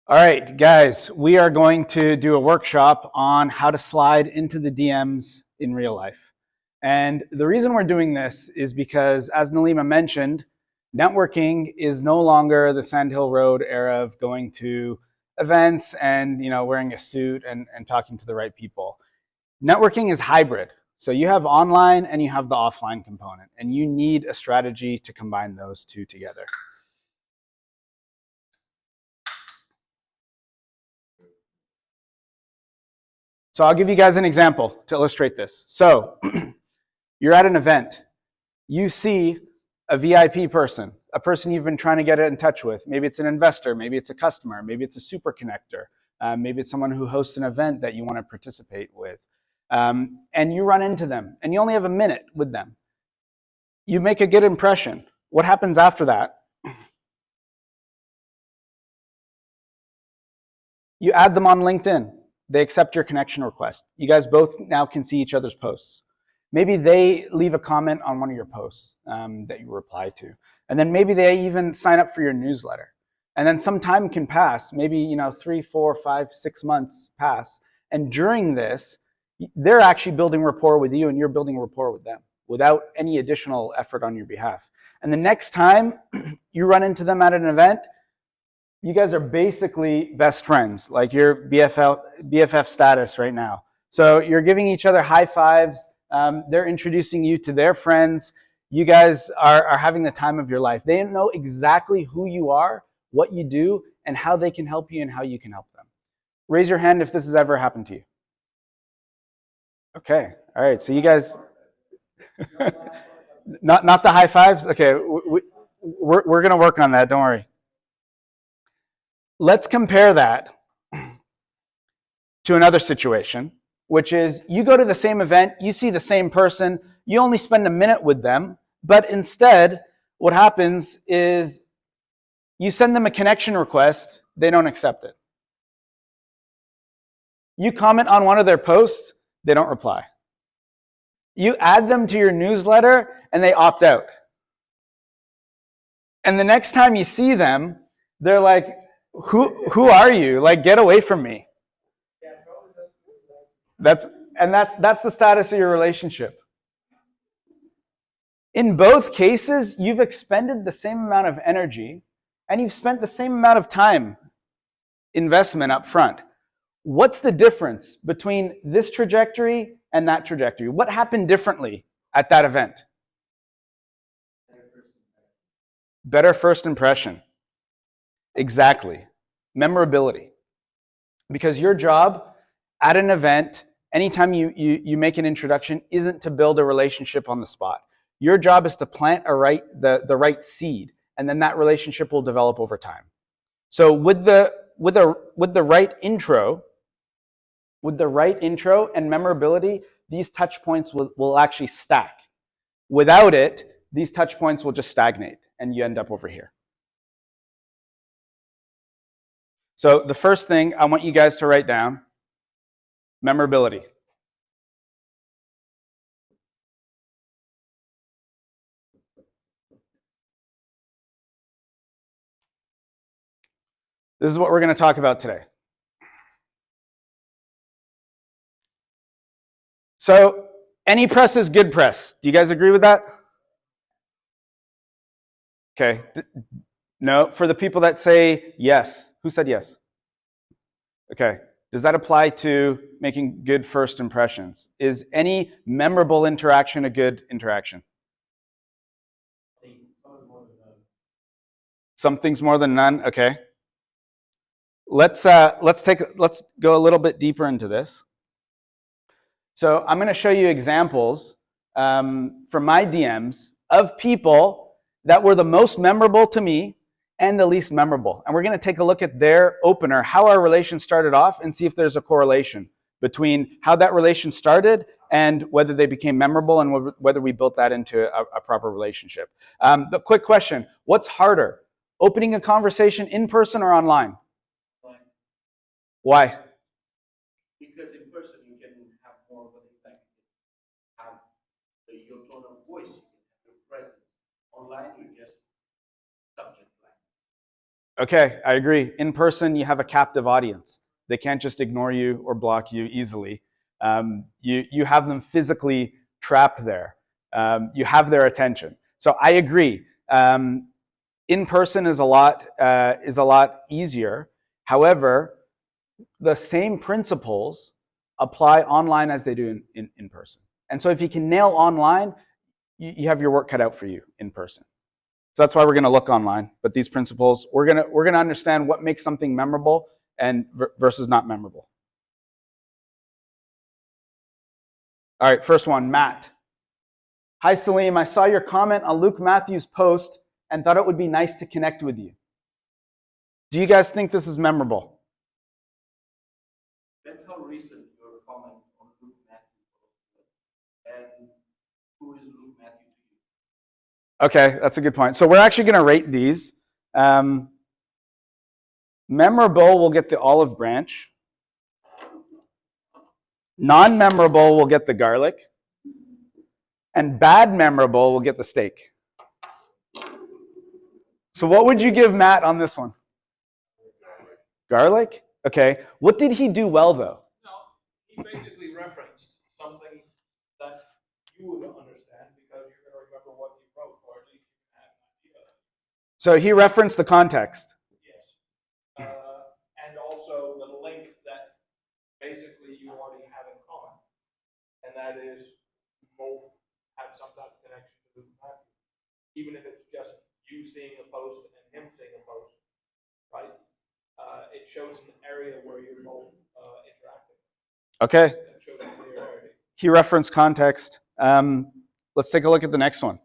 All right, guys, we are going to do a workshop on how to slide into the DMs in real life. And the reason we're doing this is because, as Nalima mentioned, networking is no longer the Sandhill Road era of going to events and wearing a suit and talking to the right people. Networking is hybrid. So you have online and you have the offline component, and you need a strategy to combine those two together. So I'll give you guys an example to illustrate this. So you're at an event. You see a VIP person, a person you've been trying to get in touch with. Maybe it's an investor, maybe it's a customer, maybe it's a super connector, maybe it's someone who hosts an event that you want to participate with. And you run into them, and you only have a minute with them. You make a good impression. What happens after that? You add them on LinkedIn. They accept your connection request. You guys both now can see each other's posts. Maybe they leave a comment on one of your posts that you reply to. And then maybe they even sign up for your newsletter. And then some time can pass, maybe 3, 4, 5, 6 months pass. And during this, they're actually building rapport with you and you're building rapport with them without any additional effort on your behalf. And the next time you run into them at an event, you guys are basically best friends, like you're BFF status right now. So you're giving each other high fives. They're introducing you to their friends. You guys are having the time of your life. They know exactly who you are, what you do, and how they can help you and how you can help them. Raise your hand if this has ever happened to you. Okay, all right, so you guys, not the high fives? Okay, we're gonna work on that, don't worry. Let's compare that to another situation, which is you go to the same event, you see the same person, you only spend a minute with them, but instead what happens is you send them a connection request, they don't accept it. You comment on one of their posts, they don't reply. You add them to your newsletter and they opt out. And the next time you see them, they're like, who are you? Like, get away from me. That's the status of your relationship. In both cases, you've expended the same amount of energy and you've spent the same amount of time investment up front. What's the difference between this trajectory and that trajectory? What happened differently at that event? Better first impression. Exactly. Memorability. Because your job at an event, anytime you make an introduction, isn't to build a relationship on the spot. Your job is to plant the right seed, and then that relationship will develop over time. So with the right intro, and memorability, these touch points will actually stack. Without it, these touch points will just stagnate, and you end up over here. So the first thing I want you guys to write down, memorability. This is what we're going to talk about today. So any press is good press. Do you guys agree with that? Okay. No, for the people that say yes. Who said yes? Okay. Does that apply to making good first impressions? Is any memorable interaction a good interaction? Some things more than none. Okay. Let's go a little bit deeper into this. So I'm going to show you examples from my DMs of people that were the most memorable to me and the least memorable. And we're going to take a look at their opener, how our relation started off, and see if there's a correlation between how that relation started and whether they became memorable and whether we built that into a proper relationship. The quick question, what's harder, opening a conversation in person or online? Why? Because in person you can have more of an impact. You can have your tone of voice, you can have your presence. Online you just subject line. Okay, I agree. In person, you have a captive audience. They can't just ignore you or block you easily. You have them physically trapped there. You have their attention. So I agree. In person is a lot easier. However, the same principles apply online as they do in person. And so if you can nail online, you have your work cut out for you in person. So that's why we're going to look online. But these principles, we're going to understand what makes something memorable and versus not memorable. All right, first one, Matt. Hi, Salim. I saw your comment on Luke Matthews' post and thought it would be nice to connect with you. Do you guys think this is memorable? That's how recent your comment on Luke Matthews was. And who is Luke Matthews to you? Okay, that's a good point. So we're actually going to rate these. Memorable will get the olive branch. Non-memorable will get the garlic. And bad memorable will get the steak. So what would you give Matt on this one? Garlic? Okay. What did he do well, though? No, he basically referenced something that you would understand because you're going to remember what he wrote, or at least you can have an idea. So he referenced the context. Yes. And also the link that basically you already have in common. And that is you both have some type of connection to Luke Matthews. Even if it's just you seeing a post and him seeing a post, right? It shows an area where you're both interacting. Okay. It shows a familiarity. He referenced context. Let's take a look at the next one.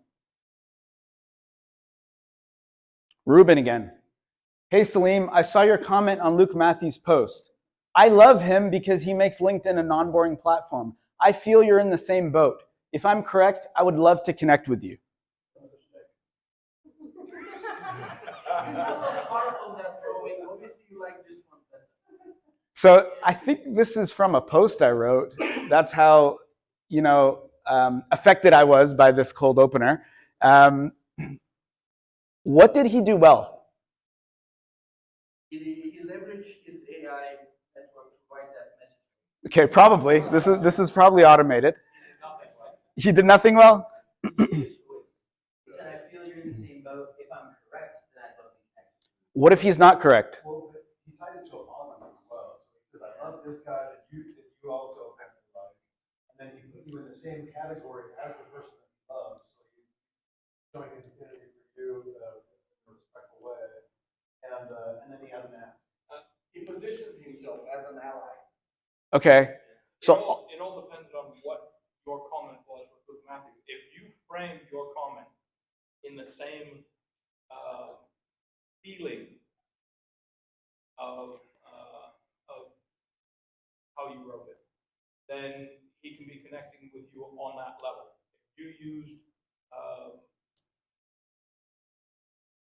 Ruben again. Hey, Salim, I saw your comment on Luke Matthews' post. I love him because he makes LinkedIn a non-boring platform. I feel you're in the same boat. If I'm correct, I would love to connect with you. So I think this is from a post I wrote. That's how, affected I was by this cold opener. What did he do well? He leveraged his AI network to write that message. Okay, probably. This is probably automated. He did nothing well? He said, I feel you're in the same boat. If I'm correct, then I'd love to connect. What if he's not correct? Well, he tied it to a positive as well. So he says, I love this guy that you also have to love. And then he put you in the same category as the person that he loves. So he's showing his affinity for you in a respectful way. And then he has an ask. He positioned himself as an ally. Okay. So it all depends on what your comment was with Luke Matthews. If you framed your comment in the same feeling of how you wrote it, then he can be connecting with you on that level. If you used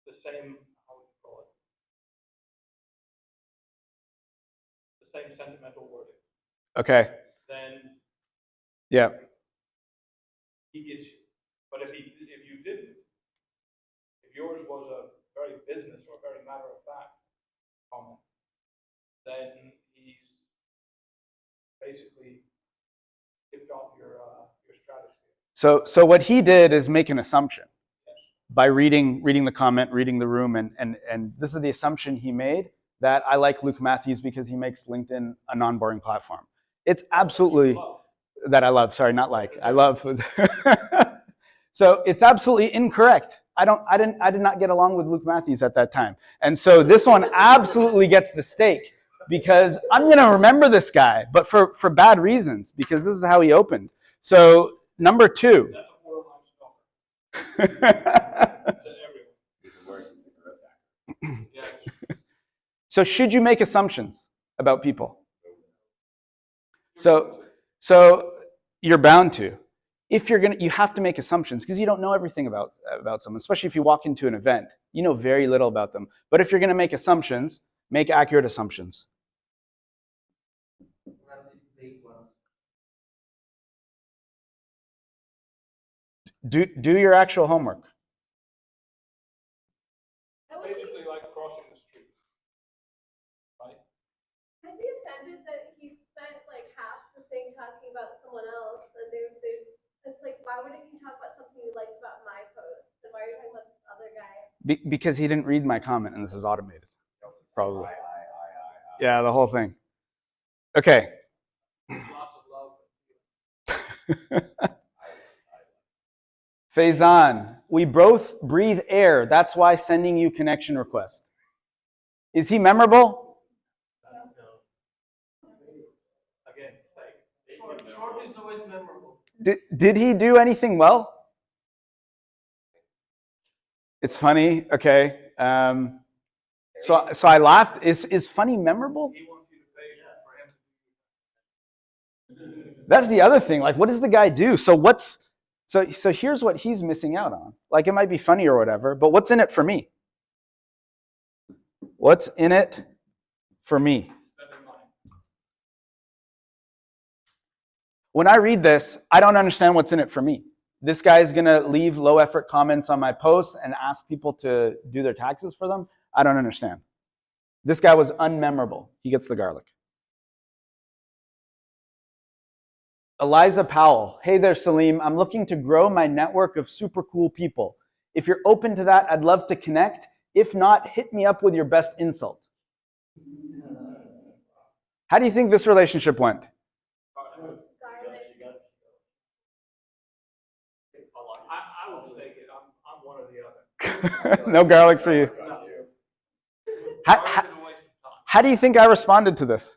the same, how would you call it? The same sentimental wording. okay. Then Yeah. he gets you. But if you didn't, if yours was a very business or very matter of fact comment, then he's basically skipped off your stratosphere. So what he did is make an assumption. Yes. By reading the comment, reading the room, and this is the assumption he made, that I like Luke Matthews because he makes LinkedIn a non-boring platform. It's absolutely that I love. Sorry, not like. I love. So it's absolutely incorrect. I did not get along with Luke Matthews at that time. And so this one absolutely gets the steak because I'm going to remember this guy, but for bad reasons, because this is how he opened. So number 2. That's a borderline stalker. Yes. So should you make assumptions about people? So you're bound to. If you have to make assumptions because you don't know everything about someone, especially if you walk into an event. You know very little about them. But if you're going to make assumptions, make accurate assumptions. Do your actual homework. Basically like crossing the street. Because he didn't read my comment, and this is automated. Probably. Yeah, the whole thing. Okay. Lots of love. Faison, we both breathe air. That's why sending you connection request. Is he memorable? Again, Short is always memorable. Did he do anything well? It's funny. Okay. So I laughed. Is funny memorable? he wants you to pay for him. That's the other thing. Like, what does the guy do? So here's what he's missing out on. Like, it might be funny or whatever, but what's in it for me? What's in it for me? Spending money. When I read this, I don't understand what's in it for me. This guy is going to leave low effort comments on my posts and ask people to do their taxes for them. I don't understand. This guy was unmemorable. He gets the garlic. Eliza Powell. Hey there, Salim. I'm looking to grow my network of super cool people. If you're open to that, I'd love to connect. If not, hit me up with your best insult. How do you think this relationship went? I will take it. I'm one or the other. No garlic for you. Garlic is a waste of time. How do you think I responded to this?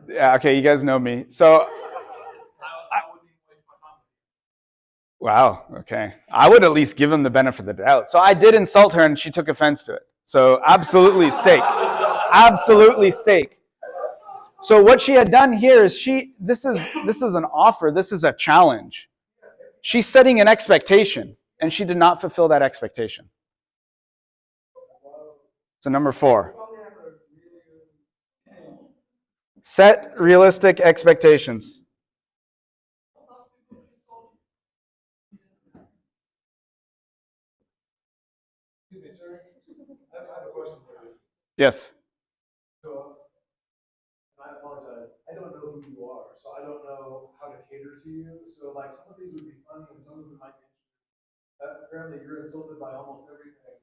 Yeah, okay, you guys know me. So, I wouldn't even waste my time. wow, okay. I would at least give him the benefit of the doubt. So I did insult her and she took offense to it. So absolutely steak. Absolutely steak. So what she had done here is this is an offer, this is a challenge. She's setting an expectation, and she did not fulfill that expectation. So number 4. Set realistic expectations. Excuse me, sir. I have a question for you. Yes. So, and I apologize, I don't know who you are, so I don't know how to cater to you. So like some of these would be funny and some of them might be interesting. Apparently you're insulted by almost everything.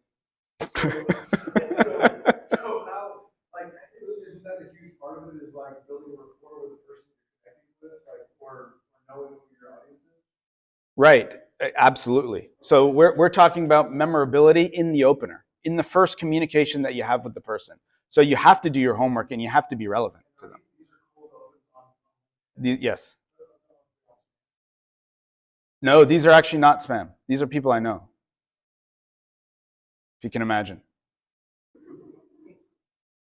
So how, like, isn't that a huge part of it is like building a rapport with the person you're connecting with, like, or knowing who your audience is? Right. Absolutely. So we're talking about memorability in the opener, in the first communication that you have with the person. So you have to do your homework and you have to be relevant to them. Yes. No, these are actually not spam. These are people I know. If you can imagine.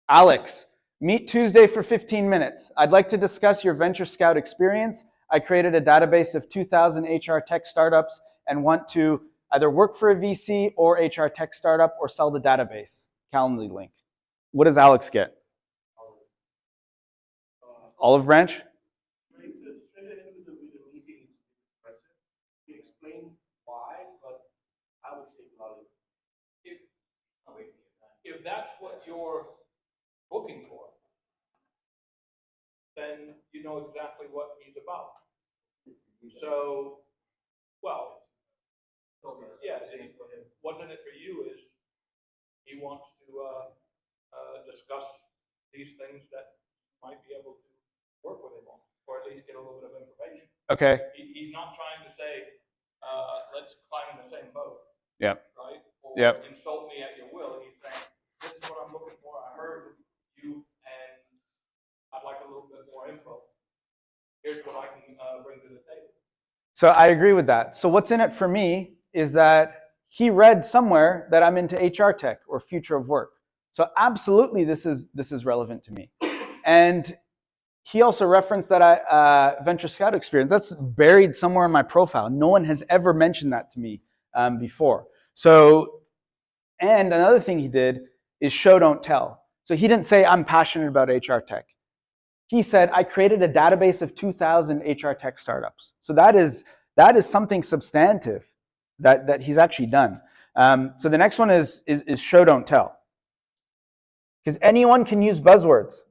Alex, meet Tuesday for 15 minutes. I'd like to discuss your Venture Scout experience. I created a database of 2,000 HR tech startups and want to either work for a VC or HR tech startup or sell the database. Calendly link. What does Alex get? Olive branch? Explain why, but I would say garlic. If that's what you're looking for, then you know exactly what he's about. So, well, yeah, what's in it for you is he wants to discuss these things that might be able to work with him on, or at least get a little bit of information. Okay. He's not trying to say, let's climb in the same boat. Yep. Right? Or Yep. insult me at your will. He's saying, this is what I'm looking for. I heard you, and I'd like a little bit more info. Here's what I can bring to the table. So I agree with that. So what's in it for me is that he read somewhere that I'm into HR tech or future of work. So absolutely, this is relevant to me. And he also referenced that Venture Scout experience. That's buried somewhere in my profile. No one has ever mentioned that to me before. So, and another thing he did is show, don't tell. So he didn't say, I'm passionate about HR tech. He said, I created a database of 2,000 HR tech startups. So that is something substantive that he's actually done. So the next one is show, don't tell. Because anyone can use buzzwords.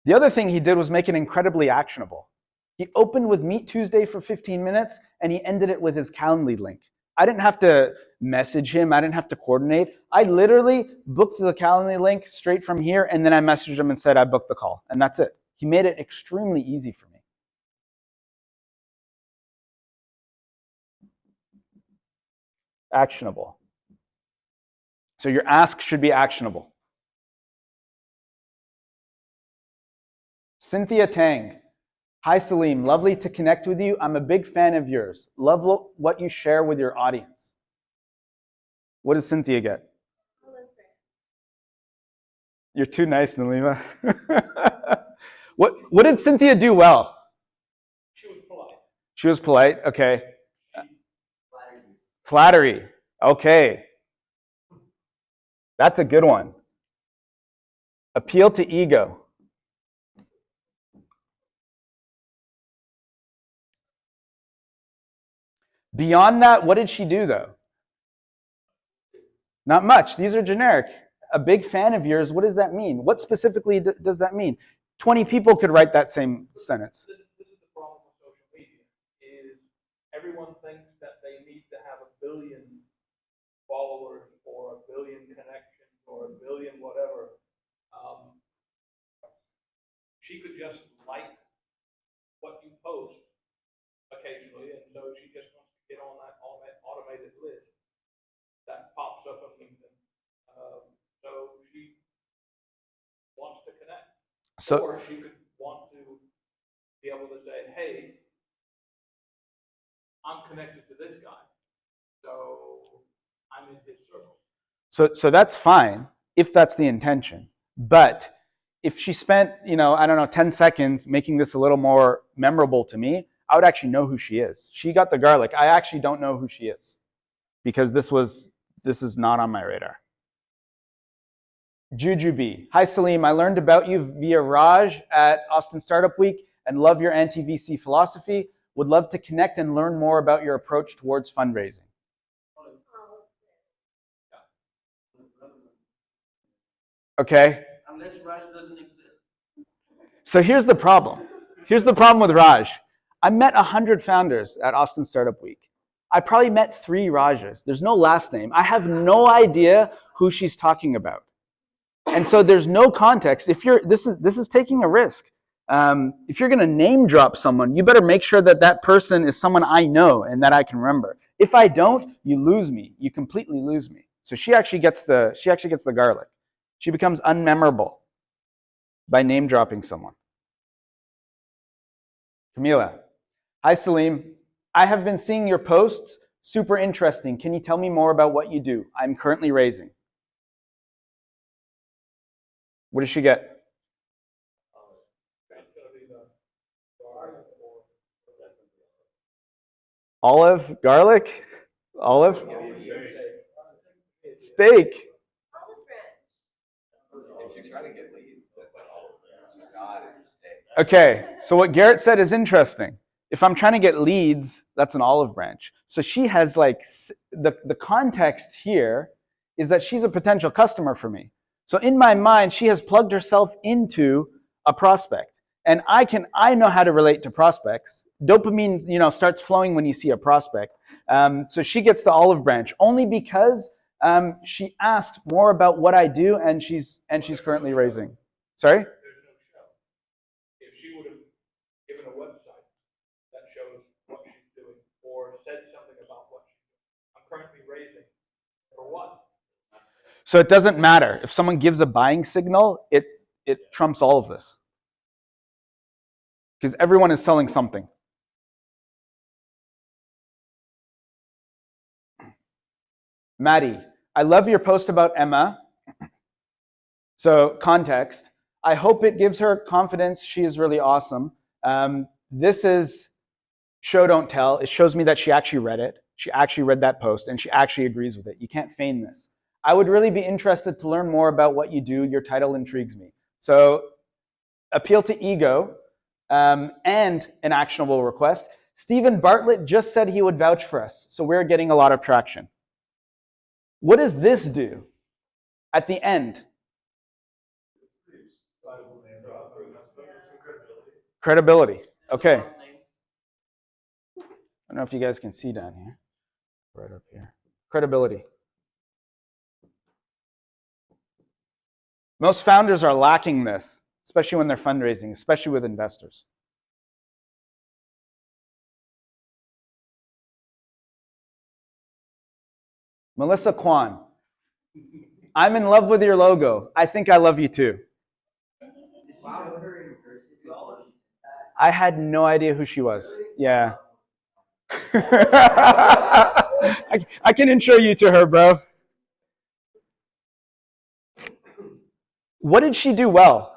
The other thing he did was make it incredibly actionable. He opened with Meet Tuesday for 15 minutes, and he ended it with his Calendly link. I didn't have to message him. I didn't have to coordinate. I literally booked the Calendly link straight from here, and then I messaged him and said I booked the call, and that's it. He made it extremely easy for me. Actionable. So your ask should be actionable. Cynthia Tang. Hi, Salim. Lovely to connect with you. I'm a big fan of yours. Love what you share with your audience. What does Cynthia get? You're too nice, Nalima. What did Cynthia do well? She was polite. She was polite. Okay. Flattery. Okay. That's a good one. Appeal to ego. Beyond that, what did she do, though? Not much. These are generic. A big fan of yours, what does that mean? What specifically does that mean? 20 people could write that same sentence. This is the problem with social media, is everyone thinks that they need to have 1 billion followers or 1 billion connections or 1 billion whatever. She could just like what you post occasionally, and so she just wants to get on that automated list that pops up on LinkedIn. So she wants to connect. Or she could want to be able to say, hey, I'm connected to this guy, so I'm in his circle. So that's fine if that's the intention. But if she spent, 10 seconds making this a little more memorable to me, I would actually know who she is. She got the garlic. I actually don't know who she is because this is not on my radar. Jujubee. Hi, Salim. I learned about you via Raj at Austin Startup Week and love your anti-VC philosophy. Would love to connect and learn more about your approach towards fundraising. Okay. Unless Raj doesn't exist. So here's the problem. Here's the problem with Raj. I met 100 founders at Austin Startup Week. I probably met 3 Rajas. There's no last name. I have no idea who she's talking about. And so there's no context. This is taking a risk. If you're going to name drop someone, you better make sure that that person is someone I know and that I can remember. If I don't, you lose me. You completely lose me. So she actually gets the garlic. She becomes unmemorable by name dropping someone. Camila. Hi, Salim. I have been seeing your posts. Super interesting. Can you tell me more about what you do? I'm currently raising. What does she get? Olive, garlic, olive, steak. If you're trying to get leads, that's an olive branch. God, it's a steak. Okay, so what Garrett said is interesting. If I'm trying to get leads, that's an olive branch. So she has like, the context here is that she's a potential customer for me. So in my mind, she has plugged herself into a prospect. And I know how to relate to prospects. Dopamine, starts flowing when you see a prospect. So she gets the olive branch only because she asked more about what I do, and she's currently raising. Sorry? There's no show. If she would have given a website that shows what she's doing, or said something about what she's doing, I'm currently raising for what? So it doesn't matter. If someone gives a buying signal, it trumps all of this. Because everyone is selling something. Maddie, I love your post about Emma. So context. I hope it gives her confidence. She is really awesome. This is show don't tell. It shows me that she actually read it. She actually read that post and she actually agrees with it. You can't feign this. I would really be interested to learn more about what you do. Your title intrigues me. So appeal to ego and an actionable request. Stephen Bartlett just said he would vouch for us. So we're getting a lot of traction. What does this do at the end? Credibility. Okay. Last name. I don't know if you guys can see down here. Right up here. Credibility. Most founders are lacking this, especially when they're fundraising, especially with investors. Melissa Kwan. I'm in love with your logo. I think I love you too. Did you know her in person before she said that? I had no idea who she was. Yeah. I can intro you to her, bro. What did she do well?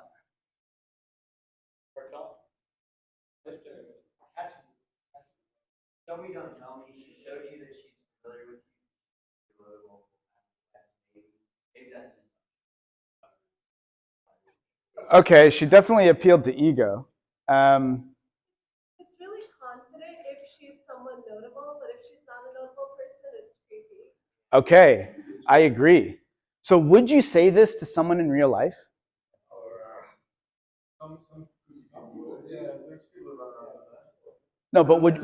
Show me, don't tell me. She showed you that she's familiar with you. Maybe that's an Okay, she definitely appealed to ego. It's really confident if she's someone notable, but if she's not a notable person, it's creepy. Okay, I agree. So would you say this to someone in real life? No, but would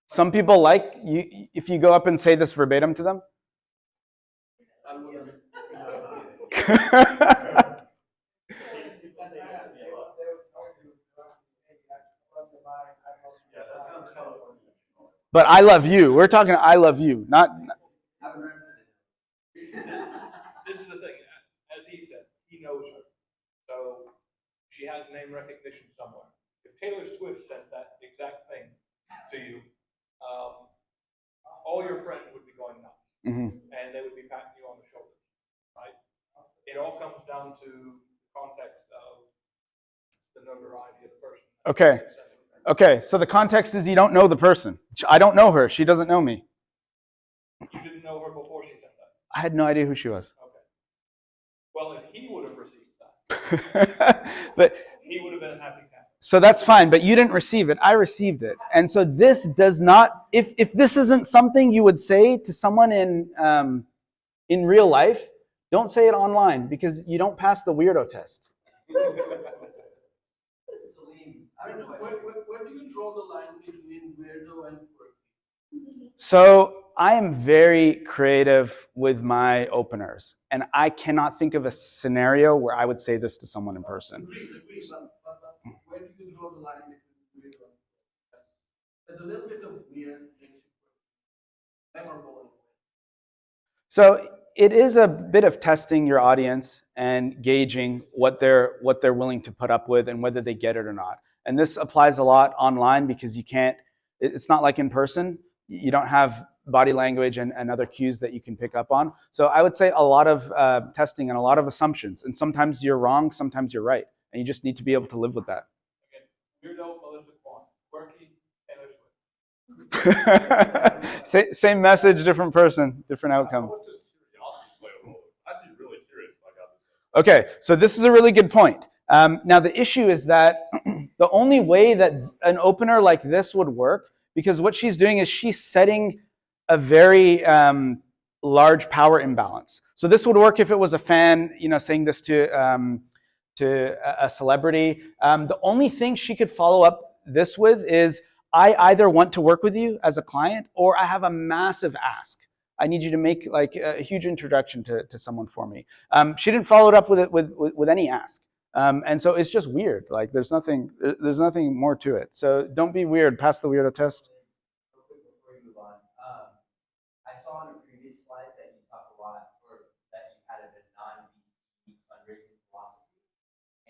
some people like you if you go up and say this verbatim to them? But I love you. We're talking I love you, not. This is the thing, as he said, he knows her. So she has name recognition somewhere. If Taylor Swift sent that exact thing to you, all your friends would be going nuts. And they would be patting you on the shoulder, right? It all comes down to the context of the notoriety of the person. Okay. Okay, so the context is you don't know the person. I don't know her. She doesn't know me. You didn't know her before she sent that? I had no idea who she was. Okay. Well, if he would have received that, But he would have been a happy camper. so that's fine, but you didn't receive it. I received it. And so this does not, if this isn't something you would say to someone in real life, don't say it online because you don't pass the weirdo test. Where do you draw the line between weirdo and quirky? So I am very creative with my openers, and I cannot think of a scenario where I would say this to someone in person. Agreed, but where do you draw the line between weirdo and quirky? There's a little bit of weird things, memorable. So it is a bit of testing your audience and gauging what they're willing to put up with and whether they get it or not. And this applies a lot online because you can't, it's not like in person. You don't have body language and other cues that you can pick up on. So I would say a lot of testing and a lot of assumptions. And sometimes you're wrong, sometimes you're right. And you just need to be able to live with that. Again, weirdo, Melissa Kwan. Quirky, Taylor Swift. Same message, different person, different outcome. I'd be really curious if I got this. Okay, so this is a really good point. Now the issue is that the only way that an opener like this would work, because what she's doing is she's setting a very large power imbalance. So this would work if it was a fan, saying this to a celebrity. The only thing she could follow up this with is, I either want to work with you as a client, or I have a massive ask. I need you to make like a huge introduction to someone for me. She didn't follow it up with any ask. And so it's just weird. Like there's nothing more to it. So don't be weird. Pass the weirdo test. Real quick before you move on, I saw on a previous slide that you talked a lot, or that you had a non-VC fundraising philosophy.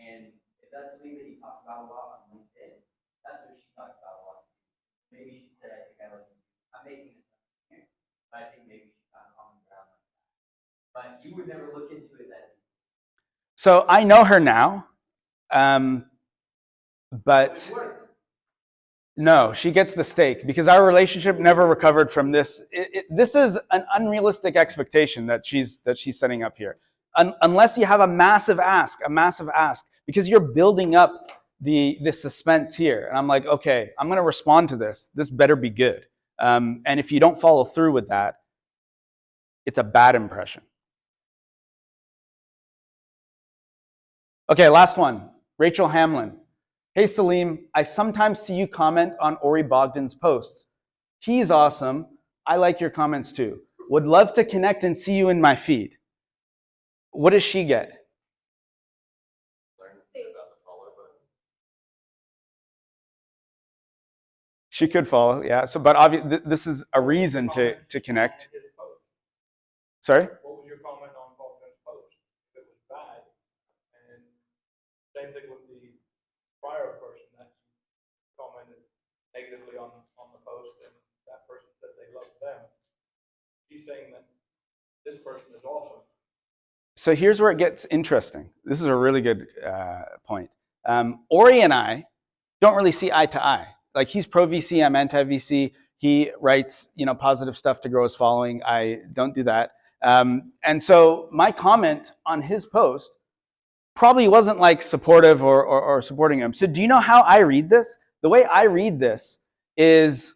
And if that's something that you talk about a lot on LinkedIn, that's what she talks about a lot. Maybe she said, I think I like you. I'm making this up here, but I think maybe she found common ground like that. But you would never look into it that deep. So I know her now, but no, she gets the steak because our relationship never recovered from this. This is an unrealistic expectation that she's setting up here. Unless you have a massive ask, because you're building up the suspense here. And I'm like, okay, I'm going to respond to this. This better be good. And if you don't follow through with that, it's a bad impression. Okay, last one. Rachel Hamlin. Hey Salim, I sometimes see you comment on Ori Bogdan's posts. He's awesome. I like your comments too. Would love to connect and see you in my feed. What does she get? She could follow, yeah. So, but obviously, this is a reason to connect. Sorry? What was your comment on Bogdan's post? If it was bad, and same thing with the prior person that commented negatively on the post, and that person said they loved them. She's saying that this person is awesome. So here's where it gets interesting. This is a really good point. Ori and I don't really see eye to eye. Like, he's pro VC, I'm anti VC. He writes, positive stuff to grow his following. I don't do that. And so my comment on his post probably wasn't like supportive or supporting him. So do you know how I read this? The way I read this is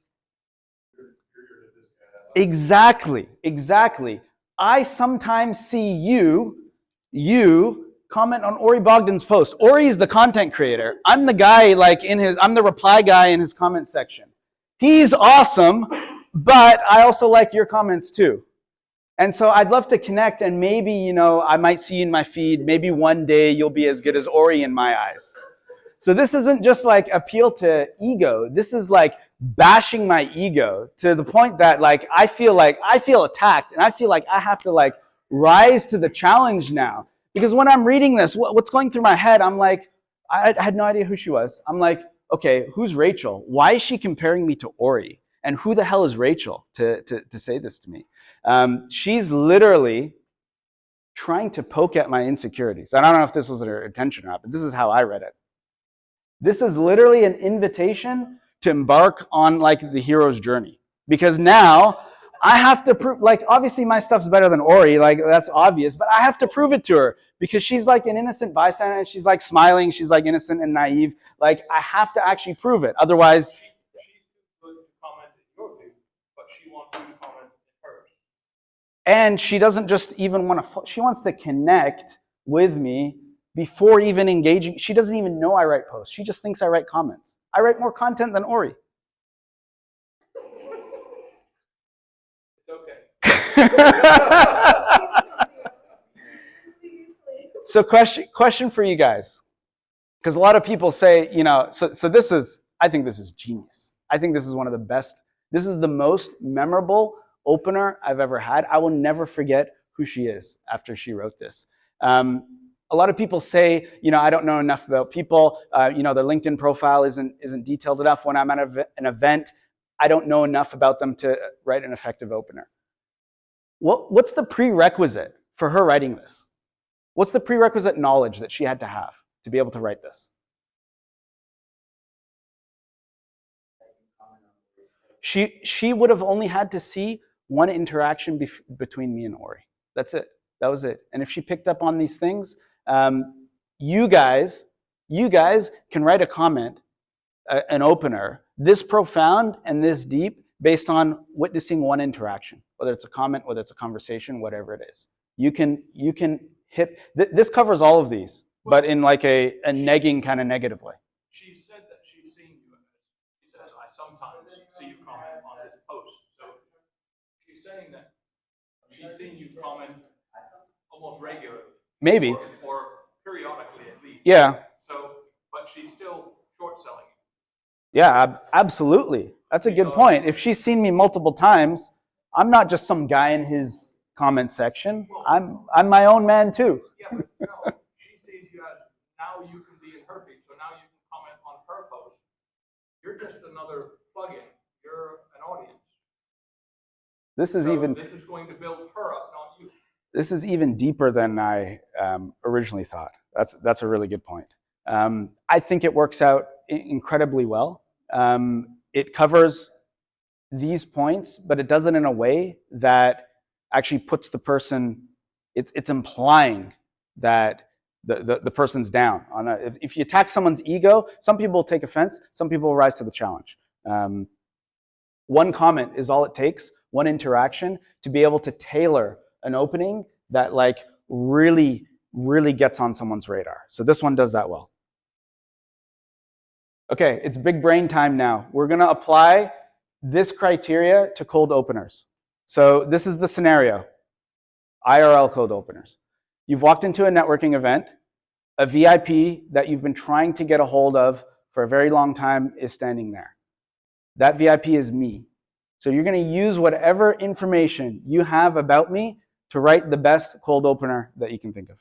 exactly. I sometimes see you comment on Ori Bogdan's post. Ori is the content creator. I'm the guy I'm the reply guy in his comment section. He's awesome, but I also like your comments too. And so I'd love to connect, and maybe, I might see you in my feed. Maybe one day you'll be as good as Ori in my eyes. So this isn't just like appeal to ego. This is like bashing my ego to the point that I feel attacked, and I feel like I have to rise to the challenge now. Because when I'm reading this, what's going through my head, I'm like, I had no idea who she was. I'm like, okay, who's Rachel? Why is she comparing me to Ori? And who the hell is Rachel to say this to me? She's literally trying to poke at my insecurities. I don't know if this was her intention or not, but this is how I read it. This is literally an invitation to embark on the hero's journey. Because now I have to prove, obviously my stuff's better than Ori, that's obvious, but I have to prove it to her because she's like an innocent bystander and she's smiling, she's innocent and naive. I have to actually prove it. Otherwise, and she doesn't just even want to, she wants to connect with me before even engaging. She doesn't even know I write posts. She just thinks I write comments. I write more content than Ori. It's okay. So question for you guys. Because a lot of people say, so this is, I think this is genius. I think this is one of the best, this is the most memorable opener I've ever had. I will never forget who she is after she wrote this. A lot of people say, I don't know enough about people. Their LinkedIn profile isn't detailed enough. When I'm at an event, I don't know enough about them to write an effective opener. What's the prerequisite for her writing this? What's the prerequisite knowledge that she had to have to be able to write this? She would have only had to see one interaction between me and Ori. That's it. That was it. And if she picked up on these things, you guys can write a comment, an opener, this profound and this deep based on witnessing one interaction, whether it's a comment, whether it's a conversation, whatever it is. You can hit, this covers all of these, but in a negging kind of negative way. She said that she's seen you, she says, I sometimes see you comment on this post. So she's saying that she's seen you comment almost regularly. Maybe. Or periodically at least. Yeah. So, but she's still short selling it. Yeah, absolutely. That's a good point. If she's seen me multiple times, I'm not just some guy in his comment section. I'm my own man too. Yeah, but no, she sees you as, now you can be in her feed, so now you can comment on her post. You're just another plugin. You're an audience. This is going to build her up, not you. This is even deeper than I originally thought. That's a really good point. I think it works out incredibly well. It covers these points, but it does it in a way that actually puts the person, it's implying that the person's down. If you attack someone's ego, some people will take offense, some people will rise to the challenge. One comment is all it takes, one interaction, to be able to tailor an opening that really gets on someone's radar. So this one does that well. Okay, it's big brain time now. We're gonna apply this criteria to cold openers. So this is the scenario, IRL cold openers. You've walked into a networking event, a VIP that you've been trying to get a hold of for a very long time is standing there. That VIP is me. So you're gonna use whatever information you have about me to write the best cold opener that you can think of.